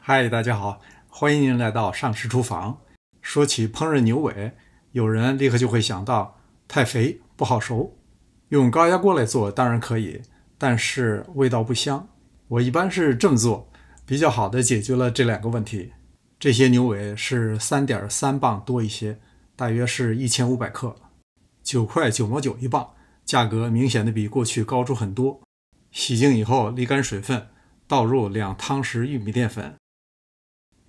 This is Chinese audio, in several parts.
嗨，大家好，欢迎您来到上师厨房。说起烹饪牛尾，有人立刻就会想到太肥不好熟。用高压锅来做当然可以，但是味道不香。我一般是这么做，比较好的解决了这两个问题。这些牛尾是 3.3 磅多一些，大约是1500克，9块9毛9一磅，价格明显的比过去高出很多。洗净以后沥干水分，倒入2汤匙玉米淀粉。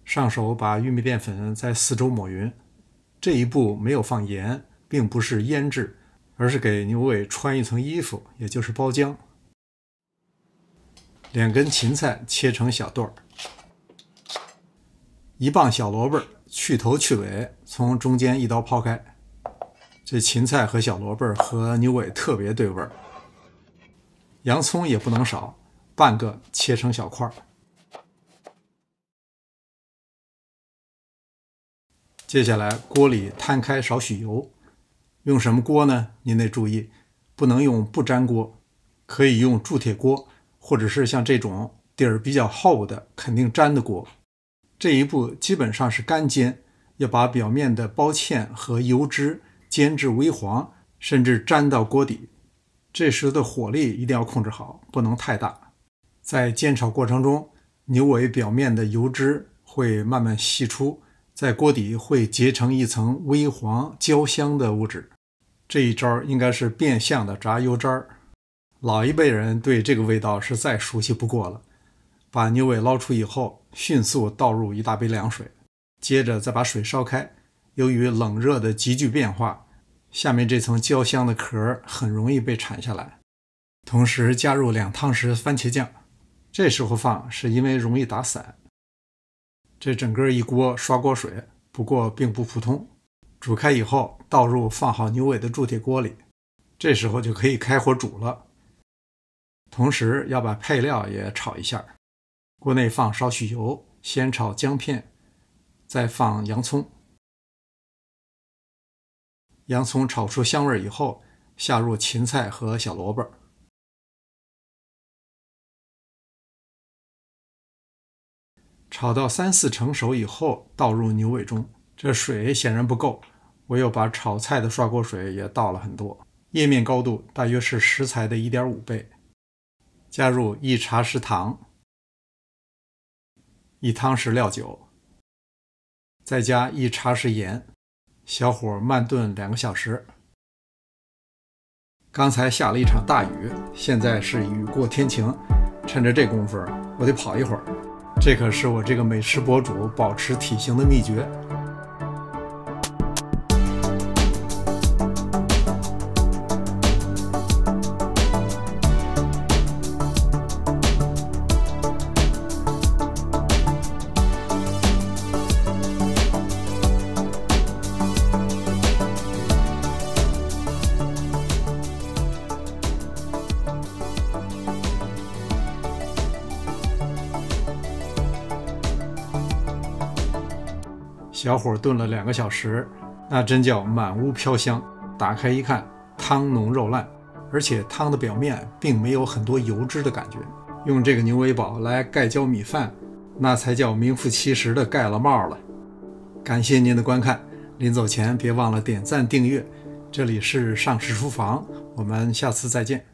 上手把玉米淀粉在四周抹匀，这一步没有放盐，并不是腌制，而是给牛尾穿一层衣服，也就是包浆。2根芹菜切成小段，1磅小萝卜去头去尾，从中间一刀抛开。这芹菜和小萝卜和牛尾特别对味儿。洋葱也不能少，半个切成小块。接下来锅里摊开少许油，用什么锅呢？您得注意，不能用不粘锅，可以用铸铁锅，或者是像这种底儿比较厚的肯定粘的锅。这一步基本上是干煎，要把表面的包芡和油脂煎至微黄，甚至粘到锅底。这时的火力一定要控制好，不能太大。在煎炒过程中，牛尾表面的油脂会慢慢析出，在锅底会结成一层微黄焦香的物质。这一招应该是变相的炸油渣。老一辈人对这个味道是再熟悉不过了。把牛尾捞出以后，迅速倒入1大杯凉水，接着再把水烧开。由于冷热的急剧变化，下面这层焦香的壳很容易被铲下来。同时加入2汤匙番茄酱，这时候放是因为容易打散。这整个一锅刷锅水，不过并不普通。煮开以后，倒入放好牛尾的铸铁锅里，这时候就可以开火煮了。同时要把配料也炒一下。锅内放少许油，先炒姜片，再放洋葱。洋葱炒出香味以后，下入芹菜和小萝卜。炒到3-4成熟以后，倒入牛尾中。这水显然不够，我又把炒菜的刷锅水也倒了很多，液面高度大约是食材的 1.5 倍。加入1茶匙糖，1汤匙料酒，再加1茶匙盐，小火慢炖2个小时。刚才下了一场大雨，现在是雨过天晴，趁着这功夫我得跑一会儿。这可是我这个美食博主保持体型的秘诀。小火炖了2个小时，那真叫满屋飘香。打开一看，汤浓肉烂，而且汤的表面并没有很多油脂的感觉。用这个牛尾煲来盖浇米饭，那才叫名副其实的盖了帽了。感谢您的观看，临走前别忘了点赞订阅。这里是上师厨房，我们下次再见。